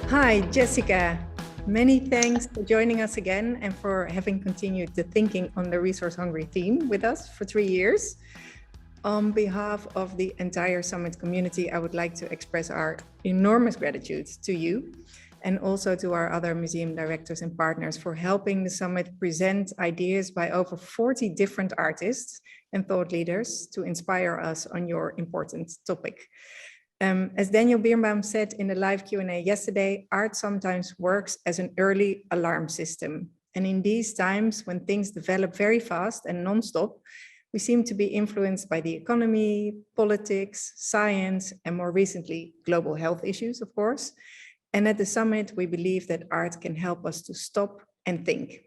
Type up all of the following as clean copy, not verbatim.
Hi, Jessica. Many thanks for joining us again and for having continued the thinking on the resource hungry theme with us for 3 years. On behalf of the entire Summit community, I would like to express our enormous gratitude to you and also to our other museum directors and partners for helping the Summit present ideas by over 40 different artists and thought leaders to inspire us on your important topic. As Daniel Birnbaum said in the live Q&A yesterday, art sometimes works as an early alarm system. And in these times when things develop very fast and non-stop, we seem to be influenced by the economy, politics, science, and more recently, global health issues, of course. And at the Summit, we believe that art can help us to stop and think.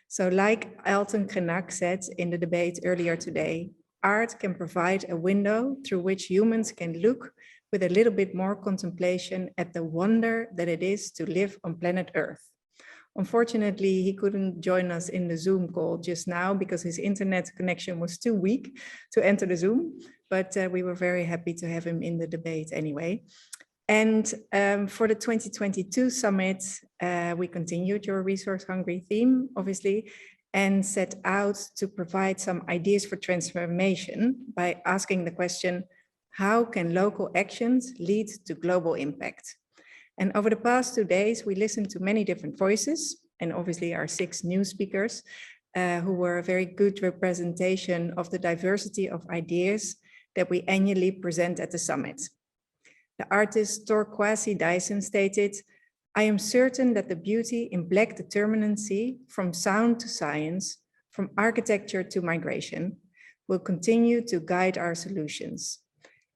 So like Alton Krenak said in the debate earlier today, art can provide a window through which humans can look with a little bit more contemplation at the wonder that it is to live on planet Earth. Unfortunately, he couldn't join us in the Zoom call just now because his internet connection was too weak to enter the Zoom, but we were very happy to have him in the debate anyway. And for the 2022 summit, we continued your resource hungry theme, obviously, and set out to provide some ideas for transformation by asking the question, how can local actions lead to global impact? And over the past 2 days, we listened to many different voices and obviously our 6 new speakers who were a very good representation of the diversity of ideas that we annually present at the summit. The artist Torkwasi Dyson stated, "I am certain that the beauty in Black determinacy from sound to science, from architecture to migration, will continue to guide our solutions."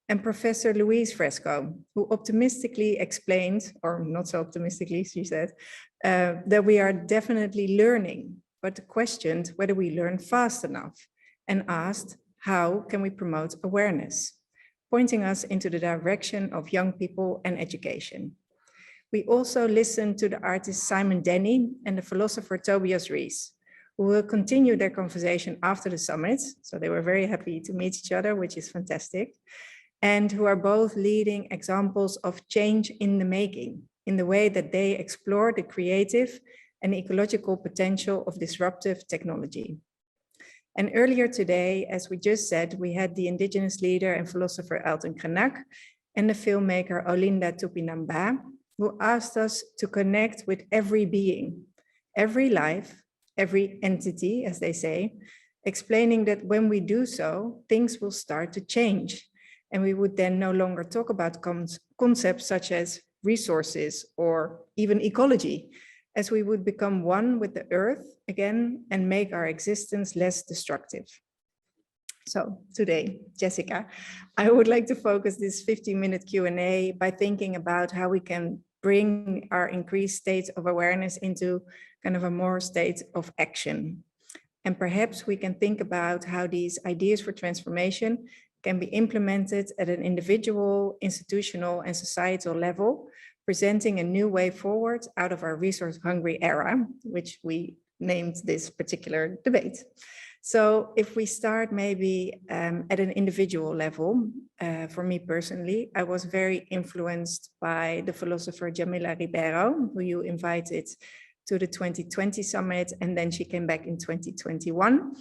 And Professor Louise Fresco, who optimistically explained, or not so optimistically, she said, that we are definitely learning, but questioned whether we learn fast enough and asked, how can we promote awareness, pointing us into the direction of young people and education. We also listened to the artist Simon Denny and the philosopher Tobias Rees, who will continue their conversation after the summit. So they were very happy to meet each other, which is fantastic. And who are both leading examples of change in the making, in the way that they explore the creative and ecological potential of disruptive technology. And earlier today, as we just said, we had the indigenous leader and philosopher Alton Krenak and the filmmaker Olinda Tupinamba, who asked us to connect with every being, every life, every entity, as they say, explaining that when we do so, things will start to change. And we would then no longer talk about concepts such as resources or even ecology, as we would become one with the earth again and make our existence less destructive. So today, Jessica, I would like to focus this 15-minute Q&A by thinking about how we can bring our increased state of awareness into kind of a more state of action. And perhaps we can think about how these ideas for transformation can be implemented at an individual, institutional, and societal level, presenting a new way forward out of our resource-hungry era, which we named this particular debate. So if we start maybe at an individual level, for me personally, I was very influenced by the philosopher Jamila Ribeiro, who you invited to the 2020 summit, and then she came back in 2021.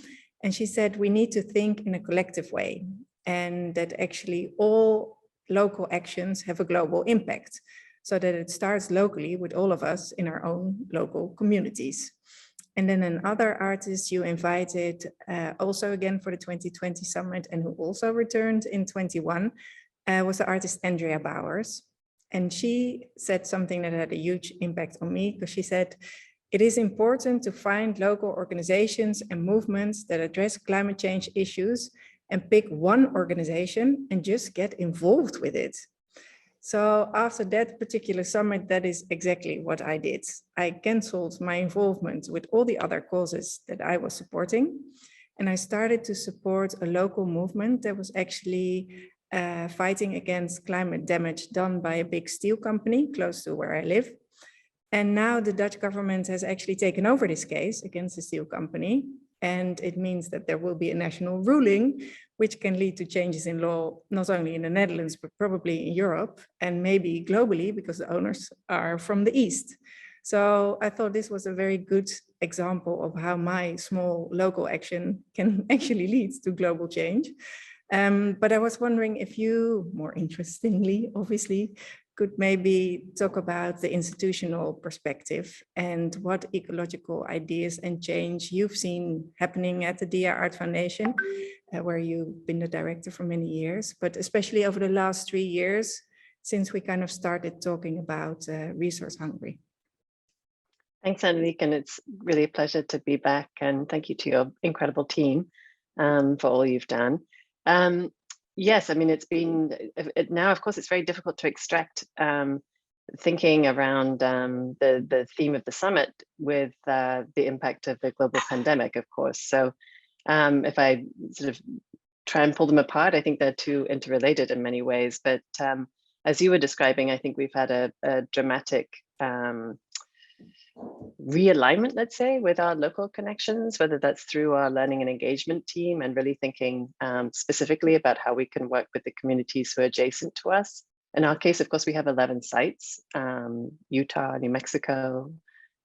And she said, we need to think in a collective way, and that actually all local actions have a global impact, so that it starts locally with all of us in our own local communities. And then another artist you invited also again for the 2020 summit and who also returned in 21 was the artist Andrea Bowers. And she said something that had a huge impact on me, because she said, it is important to find local organizations and movements that address climate change issues and pick one organization and just get involved with it. So after that particular summit, that is exactly what I did. I canceled my involvement with all the other causes that I was supporting. And I started to support a local movement that was actually fighting against climate damage done by a big steel company close to where I live. And now the Dutch government has actually taken over this case against the steel company. And it means that there will be a national ruling which can lead to changes in law, not only in the Netherlands, but probably in Europe and maybe globally because the owners are from the East. So I thought this was a very good example of how my small local action can actually lead to global change. But I was wondering if you, more interestingly, obviously, could maybe talk about the institutional perspective and what ecological ideas and change you've seen happening at the Dia Art Foundation, where you've been the director for many years, but especially over the last 3 years, since we kind of started talking about resource hungry. Thanks, Anneliek, and it's really a pleasure to be back. And thank you to your incredible team for all you've done. Yes, I mean, it's been now, of course, it's very difficult to extract thinking around the theme of the summit with the impact of the global pandemic, of course. So if I sort of try and pull them apart, I think they're two interrelated in many ways. But as you were describing, I think we've had a dramatic realignment, let's say, with our local connections, whether that's through our learning and engagement team and really thinking specifically about how we can work with the communities who are adjacent to us. In our case, of course, we have 11 sites, Utah, New Mexico,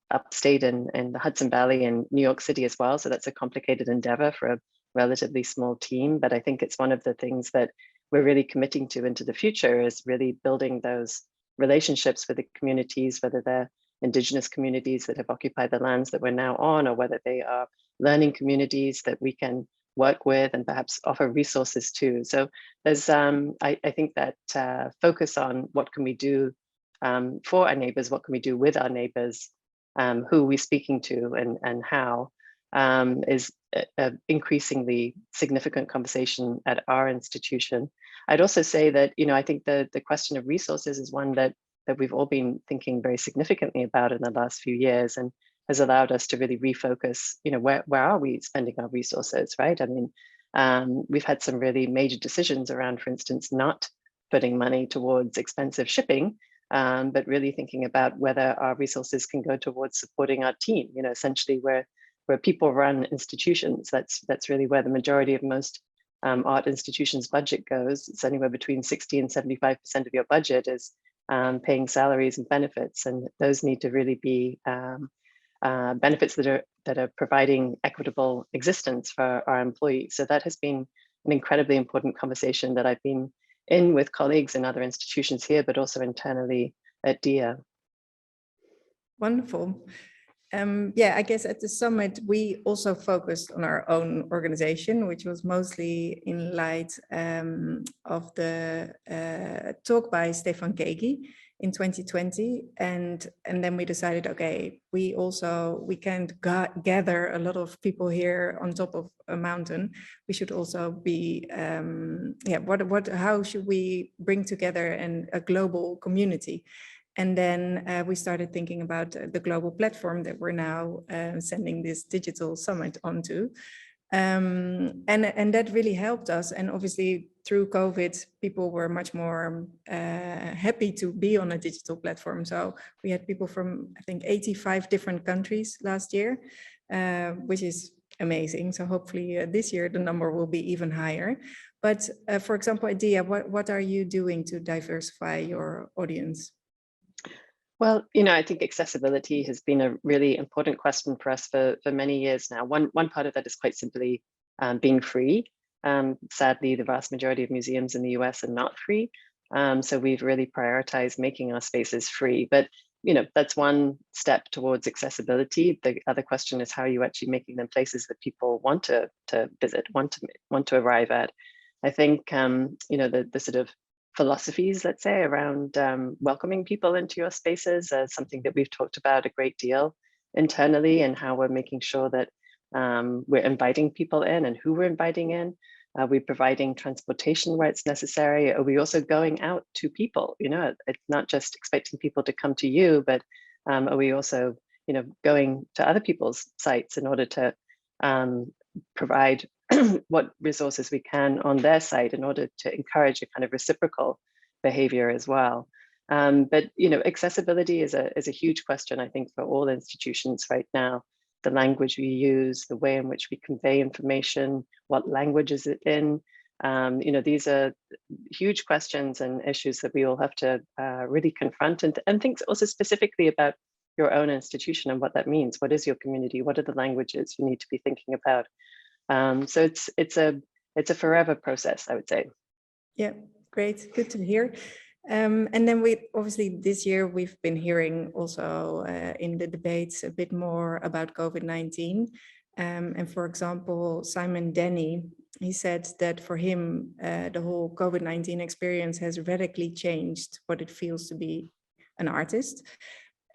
upstate in the Hudson Valley and New York City as well. So that's a complicated endeavor for a relatively small team. But I think it's one of the things that we're really committing to into the future is really building those relationships with the communities, whether they're Indigenous communities that have occupied the lands that we're now on, or whether they are learning communities that we can work with and perhaps offer resources to. So there's, I think that focus on what can we do for our neighbors, what can we do with our neighbors, who are we speaking to and how, is an increasingly significant conversation at our institution. I'd also say that, I think the question of resources is one that we've all been thinking very significantly about in the last few years and has allowed us to really refocus, where are we spending our resources, right? I mean, we've had some really major decisions around, for instance, not putting money towards expensive shipping, but really thinking about whether our resources can go towards supporting our team, essentially where people run institutions. That's really where the majority of most art institutions' budget goes. It's anywhere between 60 and 75% of your budget is paying salaries and benefits, and those need to really be benefits that are providing equitable existence for our employees. So that has been an incredibly important conversation that I've been in with colleagues in other institutions here, but also internally at DIA. Wonderful. Yeah, I guess at the summit, we also focused on our own organization, which was mostly in light of the talk by Stefan Kegi in 2020. And then we decided, okay, we can't gather a lot of people here on top of a mountain. We should also be, how should we bring together a global community? And then we started thinking about the global platform that we're now sending this digital summit onto. And that really helped us. And obviously through COVID, people were much more happy to be on a digital platform. So we had people from, I think, 85 different countries last year, which is amazing. So hopefully this year the number will be even higher. But for example, Adia, what are you doing to diversify your audience? Well, I think accessibility has been a really important question for us for many years now. One part of that is quite simply being free. Sadly, the vast majority of museums in the US are not free. So we've really prioritized making our spaces free. But, that's one step towards accessibility. The other question is how are you actually making them places that people want to visit, want to arrive at. I think, the sort of philosophies, let's say, around welcoming people into your spaces is something that we've talked about a great deal internally, and how we're making sure that we're inviting people in and who we're inviting in. Are we providing transportation where it's necessary? Are we also going out to people? It's not just expecting people to come to you, but are we also, going to other people's sites in order to provide what resources we can on their site in order to encourage a kind of reciprocal behavior as well. But accessibility is a huge question, I think, for all institutions right now. The language we use, the way in which we convey information, what language is it in, These are huge questions and issues that we all have to really confront and think also specifically about your own institution and what that means. What is your community? What are the languages you need to be thinking about? So it's a forever process, I would say. Yeah, great. Good to hear. And then we obviously this year we've been hearing also in the debates a bit more about COVID-19. And for example, Simon Denny, he said that for him, the whole COVID-19 experience has radically changed what it feels to be an artist.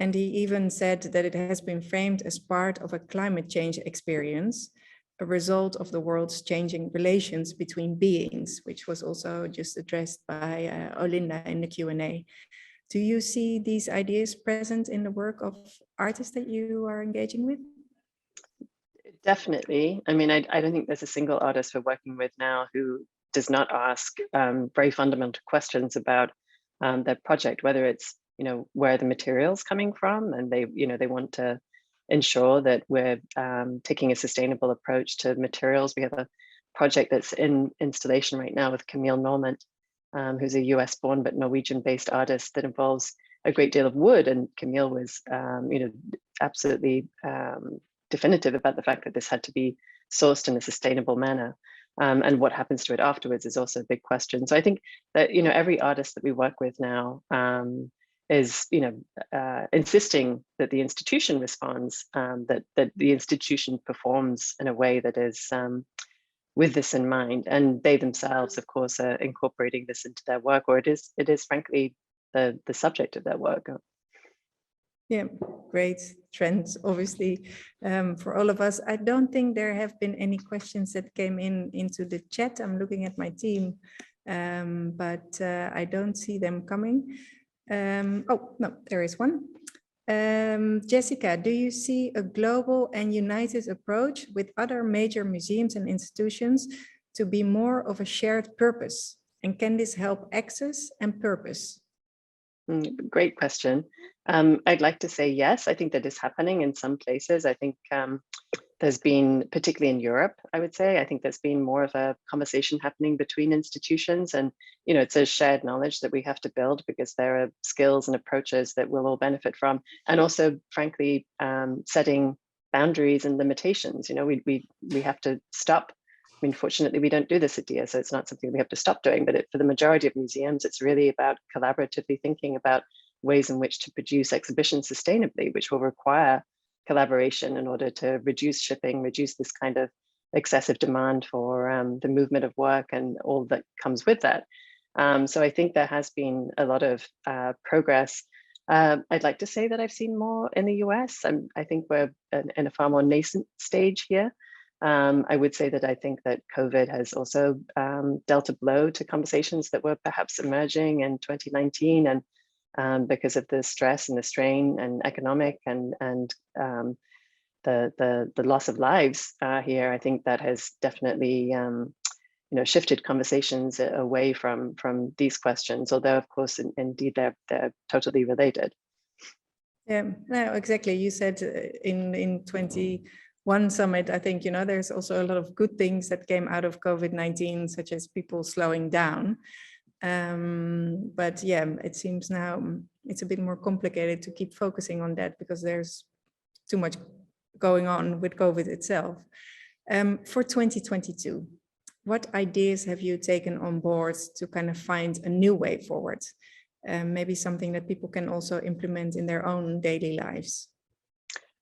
And he even said that it has been framed as part of a climate change experience, a result of the world's changing relations between beings, which was also just addressed by Olinda in the Q&A. Do you see these ideas present in the work of artists that you are engaging with? Definitely. I mean, I don't think there's a single artist we're working with now who does not ask very fundamental questions about their project, whether it's, where the material's coming from, and they want to ensure that we're taking a sustainable approach to materials. We have a project that's in installation right now with Camille Normant, who's a US born but Norwegian based artist, that involves a great deal of wood. And Camille was, absolutely definitive about the fact that this had to be sourced in a sustainable manner. And what happens to it afterwards is also a big question. So I think that, every artist that we work with now is, insisting that the institution responds, that the institution performs in a way that is with this in mind. And they themselves, of course, are incorporating this into their work, or it is frankly the subject of their work. Yeah, great trends, obviously, for all of us. I don't think there have been any questions that came into the chat. I'm looking at my team, but I don't see them coming. Oh, no, there is one. Jessica, do you see a global and united approach with other major museums and institutions to be more of a shared purpose? And can this help access and purpose? Great question. I'd like to say yes. I think that is happening in some places. I think there's been, particularly in Europe, I would say, I think there's been more of a conversation happening between institutions, and it's a shared knowledge that we have to build, because there are skills and approaches that we'll all benefit from, and also, frankly, setting boundaries and limitations. We have to stop. I mean, fortunately, we don't do this at DIA, so it's not something we have to stop doing. But for the majority of museums, it's really about collaboratively thinking about ways in which to produce exhibitions sustainably, which will require collaboration in order to reduce shipping, reduce this kind of excessive demand for the movement of work and all that comes with that. So I think there has been a lot of progress. I'd like to say that I've seen more in the US. I think we're in a far more nascent stage here. I would say that I think that COVID has also dealt a blow to conversations that were perhaps emerging in 2019, and because of the stress and the strain and economic and the loss of lives here, I think that has definitely shifted conversations away from these questions. Although, of course, indeed they're totally related. Yeah, no, exactly. You said in 21 summit, I think, there's also a lot of good things that came out of COVID-19, such as people slowing down. But yeah, it seems now it's a bit more complicated to keep focusing on that, because there's too much going on with COVID itself. For 2022, what ideas have you taken on board to kind of find a new way forward? Maybe something that people can also implement in their own daily lives.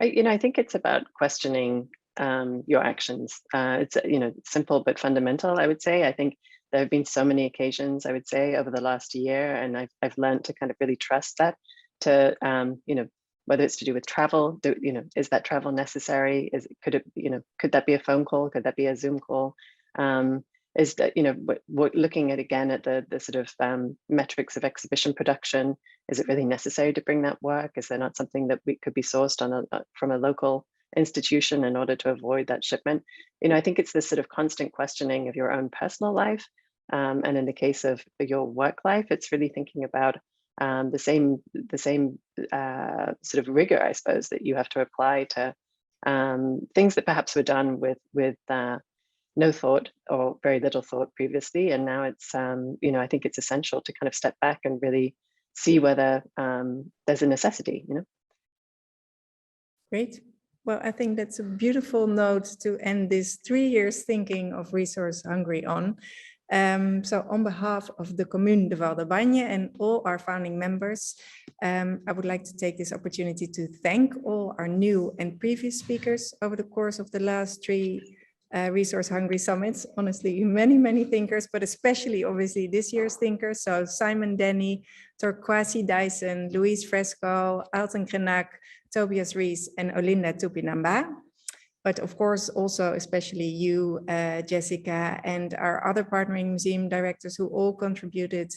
I think it's about questioning your actions. It's simple but fundamental, I would say. I think there have been so many occasions, I would say, over the last year, and I've learned to kind of really trust that. To whether it's to do with travel, is that travel necessary? Could that be a phone call? Could that be a Zoom call? Is that, we're looking at, again, at the sort of metrics of exhibition production. Is it really necessary to bring that work? Is there not something that could be sourced from a local institution in order to avoid that shipment? I think it's this sort of constant questioning of your own personal life. And in the case of your work life, it's really thinking about the same sort of rigor, I suppose, that you have to apply to things that perhaps were done with no thought or very little thought previously. And now it's, I think it's essential to kind of step back and really see whether there's a necessity, Great. Well, I think that's a beautiful note to end this 3 years thinking of Resource Hungry on. So on behalf of the Commune de Valdebagne and all our founding members, I would like to take this opportunity to thank all our new and previous speakers over the course of the last 3 Resource Hungry Summits. Honestly, many thinkers, but especially obviously this year's thinkers. So Simon Denny, Torquasi Dyson, Louise Fresco, Alton Krenak, Tobias Rees and Olinda Tupinamba. But of course, also especially you, Jessica, and our other partnering museum directors who all contributed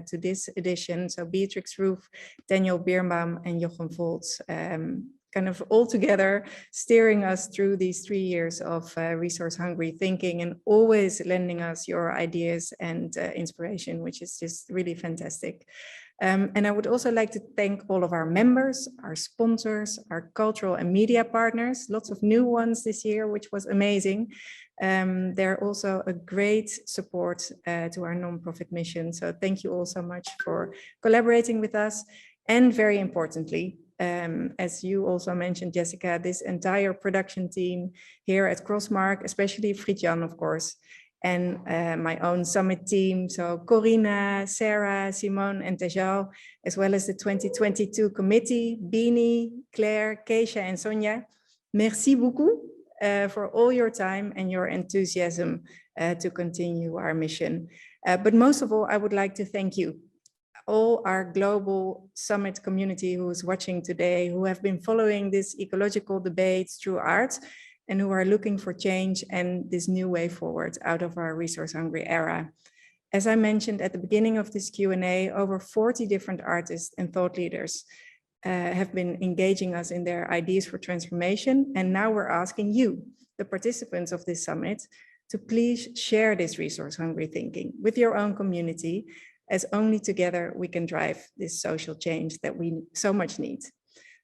to this edition. So Beatrix Roof, Daniel Birnbaum and Jochem Volts, kind of all together steering us through these 3 years of resource hungry thinking and always lending us your ideas and inspiration, which is just really fantastic. And I would also like to thank all of our members, our sponsors, our cultural and media partners, lots of new ones this year, which was amazing. They're also a great support to our nonprofit mission. So thank you all so much for collaborating with us. And very importantly, as you also mentioned, Jessica, this entire production team here at Crossmark, especially Fritjan, of course, and my own summit team. So Corina, Sarah, Simone, and Tejal, as well as the 2022 committee, Beanie, Claire, Keisha, and Sonia. Merci beaucoup for all your time and your enthusiasm to continue our mission. But most of all, I would like to thank you, all our global summit community who is watching today, who have been following this ecological debate through art, and who are looking for change and this new way forward out of our resource hungry era. As I mentioned at the beginning of this Q&A, over 40 different artists and thought leaders have been engaging us in their ideas for transformation. And now we're asking you, the participants of this summit, to please share this resource hungry thinking with your own community, as only together we can drive this social change that we so much need.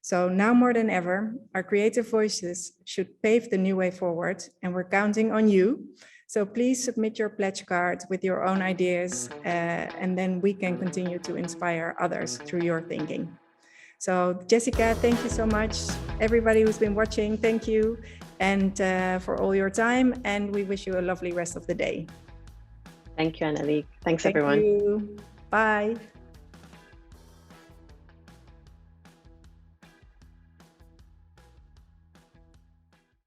So now more than ever, our creative voices should pave the new way forward, and we're counting on you. So please submit your pledge card with your own ideas, and then we can continue to inspire others through your thinking. So Jessica, thank you so much. Everybody who's been watching, thank you, and for all your time, and we wish you a lovely rest of the day. Thank you, Anneliek. Thanks, everyone. Thank you. Bye.